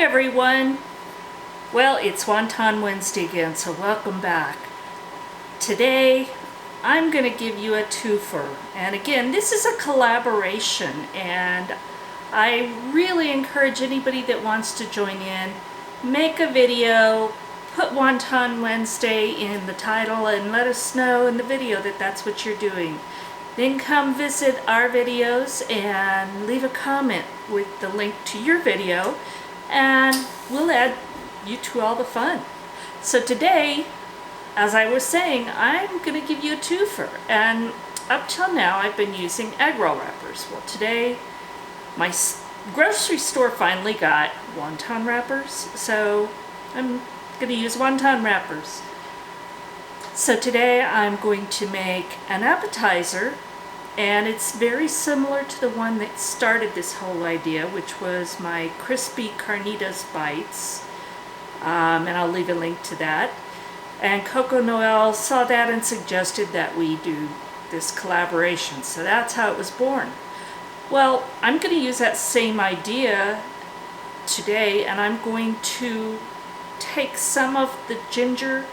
everyone. Well, it's Wonton Wednesday again, so welcome back. Today, I'm going to give you a twofer. And again, this is a collaboration, and I really encourage anybody that wants to join in, make a video, put Wonton Wednesday in the title, and let us know in the video that that's what you're doing. Then come visit our videos and leave a comment with the link to your video, and we'll add you to all the fun. So today, as I was saying, I'm going to give you a twofer. And up till now, I've been using egg roll wrappers. Well, today, my grocery store finally got wonton wrappers, so I'm going to use wonton wrappers. So today I'm going to make an appetizer, and it's very similar to the one that started this whole idea, which was my crispy carnitas bites, and I'll leave a link to that. And Coco Noel saw that and suggested that we do this collaboration, so that's how it was born. Well, I'm going to use that same idea today, and I'm going to take some of the ginger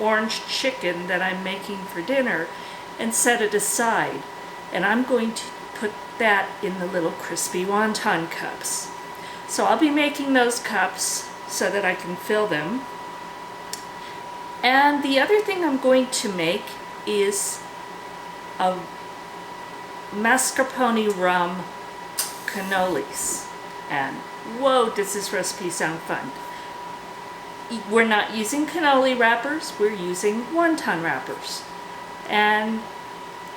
orange chicken that I'm making for dinner and set it aside, and I'm going to put that in the little crispy wonton cups. So I'll be making those cups so that I can fill them. And the other thing I'm going to make is a Mascarpone Rum Cannolis. And whoa, does this recipe sound fun. We're not using cannoli wrappers, we're using wonton wrappers. And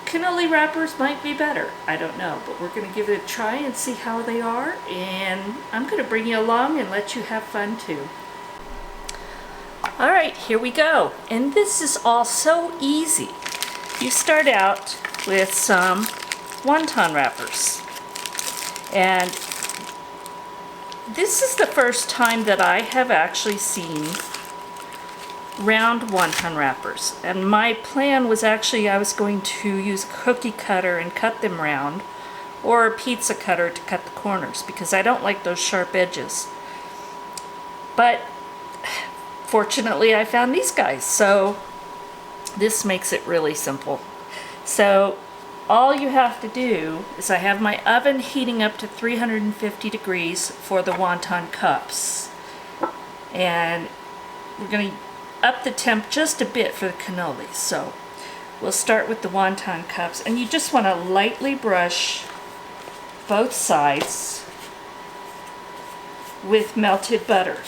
cannoli wrappers might be better, I don't know, but we're going to give it a try and see how they are, and I'm going to bring you along and let you have fun too. Alright, here we go. And this is all so easy. You start out with some wonton wrappers. And this is the first time that I have actually seen round wonton wrappers. And my plan was actually I was going to use a cookie cutter and cut them round, or a pizza cutter to cut the corners, because I don't like those sharp edges. But fortunately I found these guys, so this makes it really simple. So all you have to do is, I have my oven heating up to 350 degrees for the wonton cups. And we're going to up the temp just a bit for the cannolis. So we'll start with the wonton cups, and you just want to lightly brush both sides with melted butter.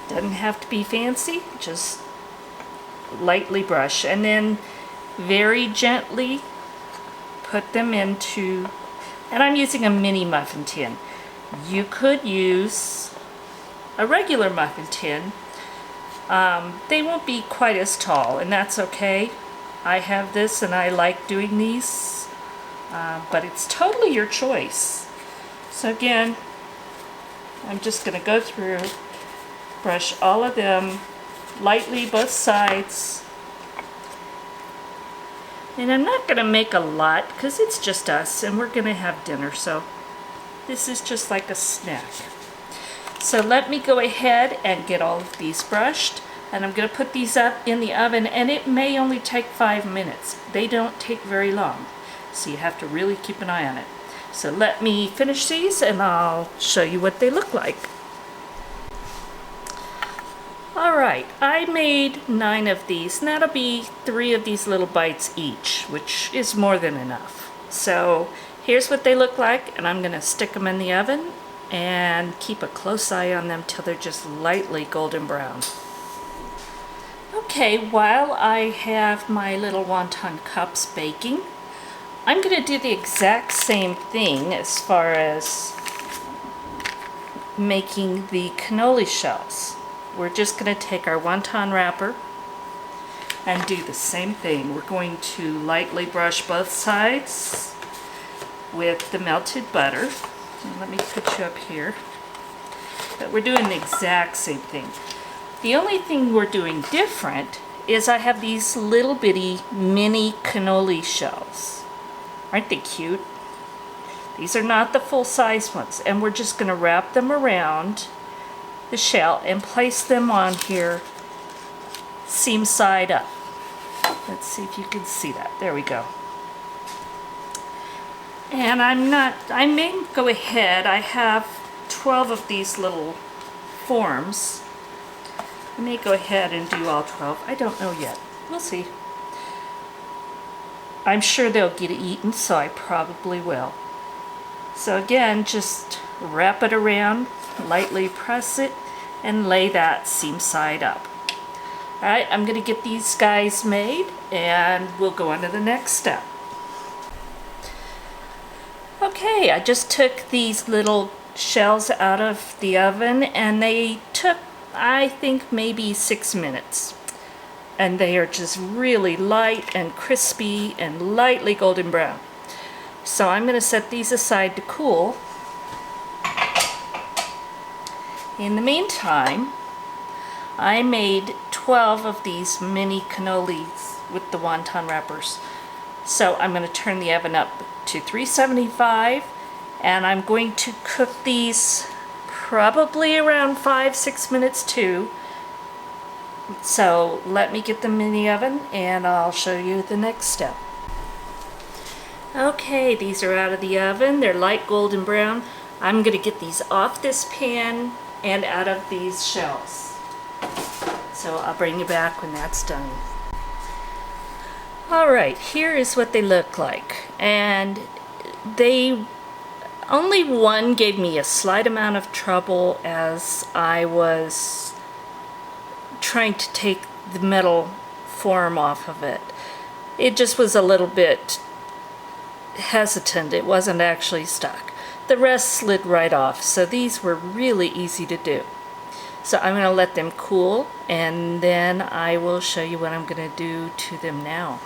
Doesn't have to be fancy, just lightly brush, and then very gently put them into, and I'm using a mini muffin tin. You could use a regular muffin tin. They won't be quite as tall, and that's okay. I have this and I like doing these, but it's totally your choice. So again, I'm just going to go through, brush all of them lightly, both sides. And I'm not going to make a lot because it's just us and we're going to have dinner, so this is just like a snack. So let me go ahead and get all of these brushed, and I'm going to put these up in the oven, and it may only take 5 minutes. They don't take very long, so you have to really keep an eye on it. So let me finish these and I'll show you what they look like. Alright, I made 9 of these, and that'll be 3 of these little bites each, which is more than enough. So here's what they look like, and I'm going to stick them in the oven and keep a close eye on them till they're just lightly golden brown. Okay, while I have my little wonton cups baking, I'm going to do the exact same thing as far as making the cannoli shells. We're just going to take our wonton wrapper and do the same thing. We're going to lightly brush both sides with the melted butter. And let me put you up here. But we're doing the exact same thing. The only thing we're doing different is I have these little bitty mini cannoli shells. Aren't they cute? These are not the full-size ones. And we're just going to wrap them around the shell and place them on here seam side up. Let's see if you can see that. There we go. And I may go ahead. I have 12 of these little forms. I may go ahead and do all 12. I don't know yet. We'll see. I'm sure they'll get eaten, so I probably will. So again, just wrap it around, lightly press it, and lay that seam side up. Alright, I'm going to get these guys made, and we'll go on to the next step. Okay, I just took these little shells out of the oven, and they took, I think, maybe 6 minutes. And they are just really light and crispy and lightly golden brown. So I'm going to set these aside to cool. In the meantime, I made 12 of these mini cannolis with the wonton wrappers. So I'm going to turn the oven up to 375, and I'm going to cook these probably around 5-6 minutes too. So let me get them in the oven and I'll show you the next step. Okay, these are out of the oven. They're light golden brown. I'm going to get these off this pan and out of these shells. So I'll bring you back when that's done. Alright, here is what they look like. And only one gave me a slight amount of trouble as I was trying to take the metal form off of it. It just was a little bit hesitant. It wasn't actually stuck. The rest slid right off, so these were really easy to do. So I'm going to let them cool, and then I will show you what I'm going to do to them now.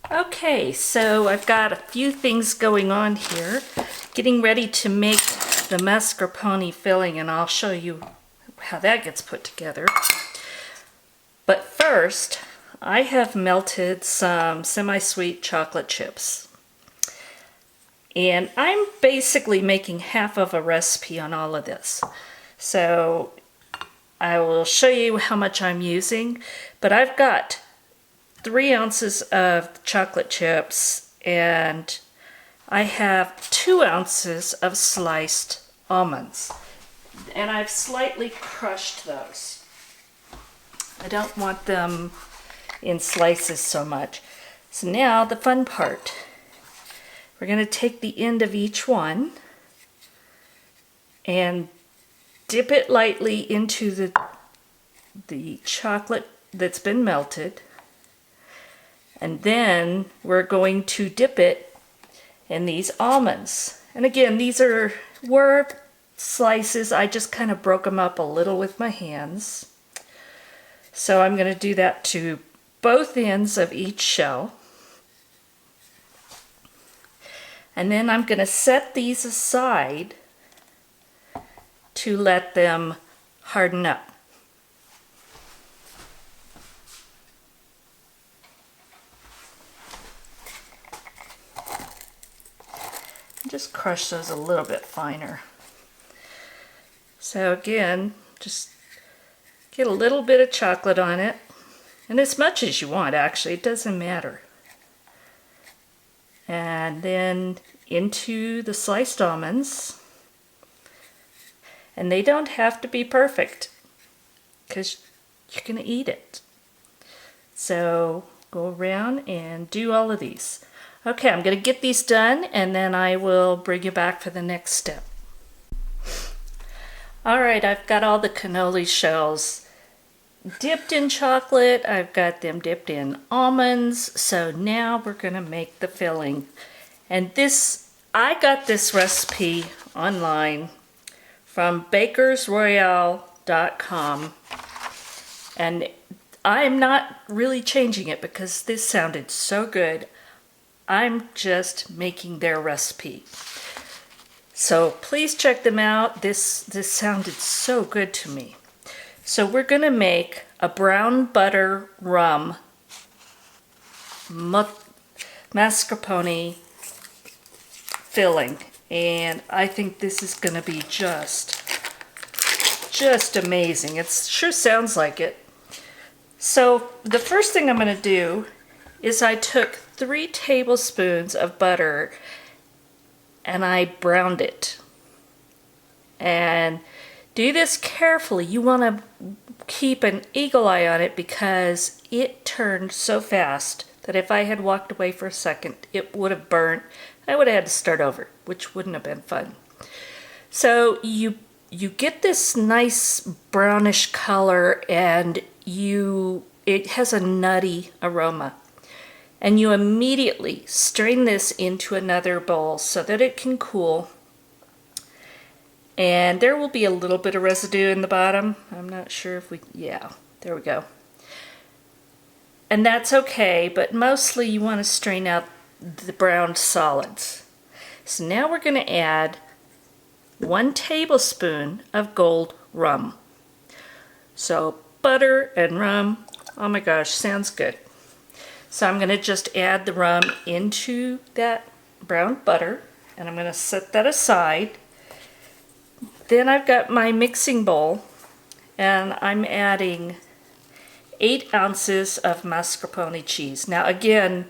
Okay, so I've got a few things going on here. Getting ready to make the mascarpone filling, and I'll show you how that gets put together. But first, I have melted some semi-sweet chocolate chips. And I'm basically making half of a recipe on all of this. So I will show you how much I'm using, but I've got 3 ounces of chocolate chips, and I have 2 ounces of sliced almonds. And I've slightly crushed those. I don't want them in slices so much. So now the fun part. We're going to take the end of each one and dip it lightly into the chocolate that's been melted. And then we're going to dip it in these almonds. And again, these were slices. I just kind of broke them up a little with my hands. So I'm going to do that to both ends of each shell. And then I'm going to set these aside to let them harden up. Just crush those a little bit finer. So again, just get a little bit of chocolate on it, and as much as you want, actually, it doesn't matter. And then into the sliced almonds. And they don't have to be perfect, because you're going to eat it. So go around and do all of these. Okay, I'm going to get these done, and then I will bring you back for the next step. Alright, I've got all the cannoli shells dipped in chocolate. I've got them dipped in almonds. So now we're going to make the filling. And I got this recipe online from bakersroyale.com. And I'm not really changing it because this sounded so good. I'm just making their recipe. So please check them out. This sounded so good to me. So we're going to make a brown butter rum mascarpone filling, and I think this is going to be just amazing. It sure sounds like it. So the first thing I'm going to do is I took 3 tablespoons of butter and I browned it. And do this carefully. You want to keep an eagle eye on it because it turned so fast that if I had walked away for a second, it would have burnt. I would have had to start over, which wouldn't have been fun. So you get this nice brownish color, and it has a nutty aroma. And you immediately strain this into another bowl so that it can cool. And there will be a little bit of residue in the bottom. I'm not sure if yeah, there we go. And that's okay, but mostly you want to strain out the browned solids. So now we're going to add 1 tablespoon of gold rum. So butter and rum, oh my gosh, sounds good. So I'm going to just add the rum into that browned butter, and I'm going to set that aside. Then I've got my mixing bowl, and I'm adding 8 ounces of mascarpone cheese. Now again,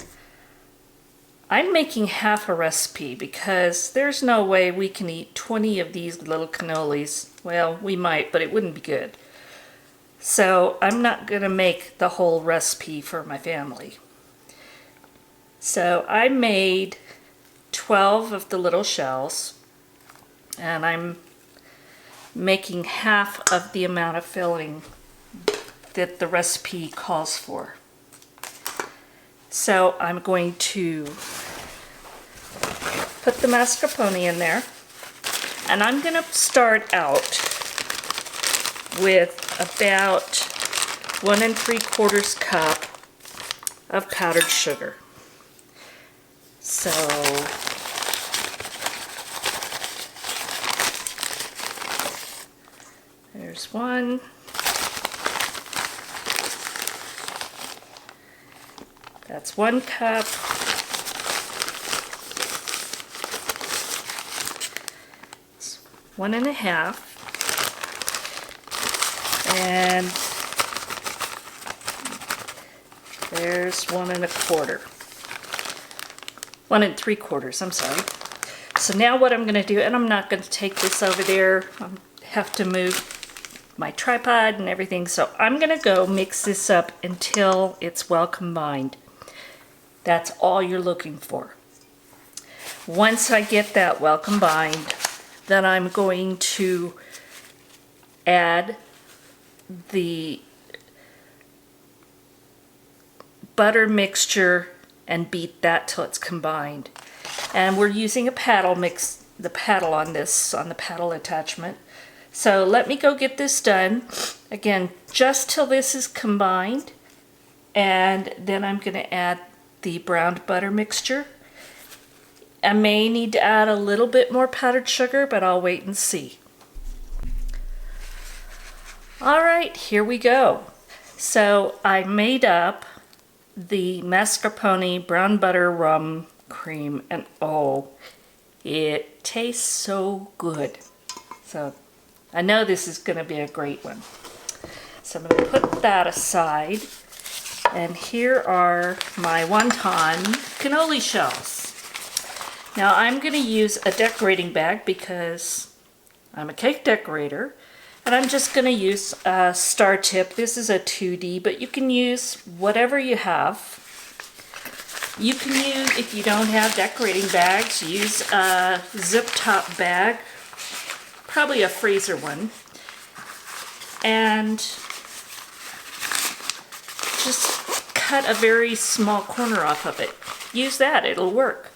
I'm making half a recipe because there's no way we can eat 20 of these little cannolis. Well, we might, but it wouldn't be good. So I'm not going to make the whole recipe for my family. So I made 12 of the little shells, and I'm making half of the amount of filling that the recipe calls for. So I'm going to put the mascarpone in there, and I'm going to start out with about 1 3/4 cup of powdered sugar. So there's 1. That's 1 cup. It's 1 1/2. And there's 1 1/4. 1 3/4, I'm sorry. So now what I'm going to do, and I'm not going to take this over there. I have to move my tripod and everything. So I'm going to go mix this up until it's well combined. That's all you're looking for. Once I get that well combined, then I'm going to add the butter mixture and beat that till it's combined. And we're using a paddle the paddle on this, on the paddle attachment. So let me go get this done. Again, just till this is combined, and then I'm going to add the browned butter mixture. I may need to add a little bit more powdered sugar, but I'll wait and see. All right, here we go. So I made up the mascarpone brown butter rum cream, and oh, it tastes so good. So I know this is going to be a great one. So I'm going to put that aside, and here are my wonton cannoli shells. Now I'm going to use a decorating bag because I'm a cake decorator, and I'm just going to use a star tip. This is a 2D, but you can use whatever you have. You can use, if you don't have decorating bags, use a zip top bag, probably a freezer one, and just cut a very small corner off of it. Use that, it'll work.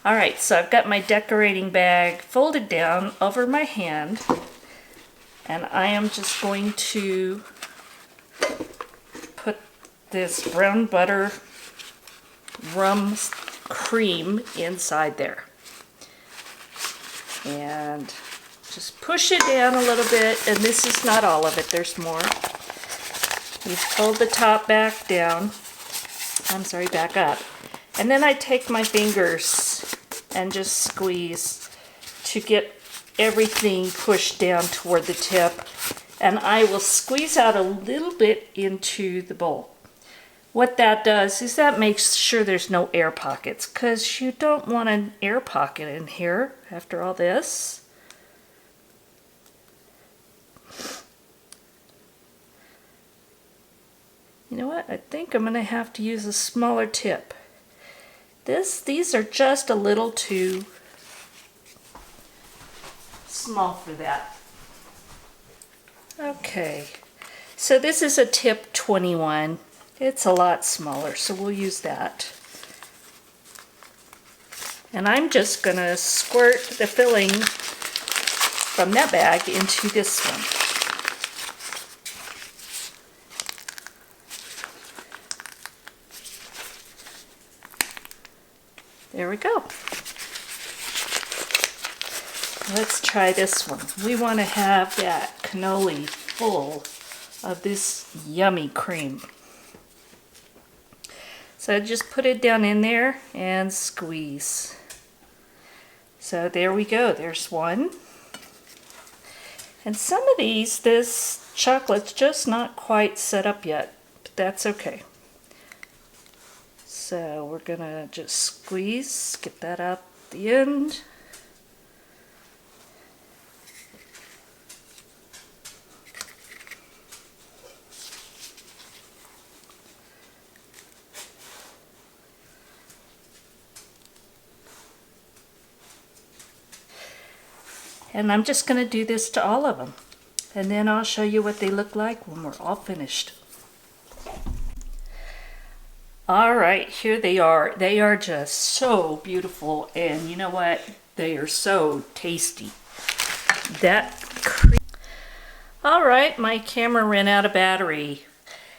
All right, so I've got my decorating bag folded down over my hand, and I am just going to put this brown butter rum cream inside there. And just push it down a little bit, and this is not all of it, there's more. You fold the top back down, I'm sorry, back up, And then I take my fingers and just squeeze to get everything pushed down toward the tip. And I will squeeze out a little bit into the bowl. What that does is that makes sure there's no air pockets, because you don't want an air pocket in here after all this. You know what? I think I'm going to have to use a smaller tip. These are just a little too small for that. Okay, so this is a tip 21. It's a lot smaller, so we'll use that. And I'm just going to squirt the filling from that bag into this one. There we go. Let's try this one. We want to have that cannoli full of this yummy cream. So just put it down in there and squeeze. So there we go, there's one. And some of these, this chocolate's just not quite set up yet, but that's okay. So we're gonna just squeeze, get that out the end. And I'm just going to do this to all of them. And then I'll show you what they look like when we're all finished. All right, here they are. They are just so beautiful. And you know what? They are so tasty. All right, my camera ran out of battery.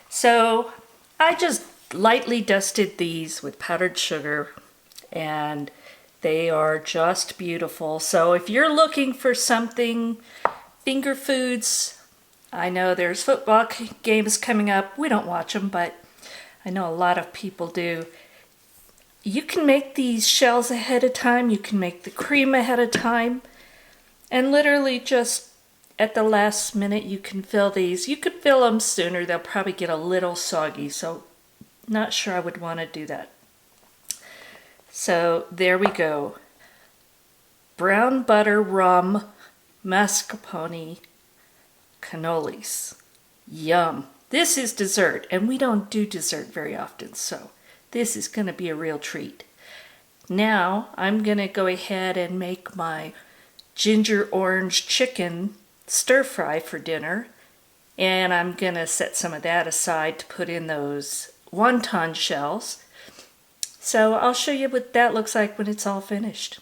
So I just lightly dusted these with powdered sugar, and they are just beautiful. So if you're looking for something, finger foods, I know there's football games coming up. We don't watch them, but I know a lot of people do. You can make these shells ahead of time. You can make the cream ahead of time. And literally just at the last minute you can fill these. You could fill them sooner. They'll probably get a little soggy, so not sure I would want to do that. So there we go. Brown butter rum mascarpone cannolis. Yum. This is dessert, and we don't do dessert very often, so this is going to be a real treat. Now I'm going to go ahead and make my ginger orange chicken stir fry for dinner, and I'm going to set some of that aside to put in those wonton shells. So I'll show you what that looks like when it's all finished.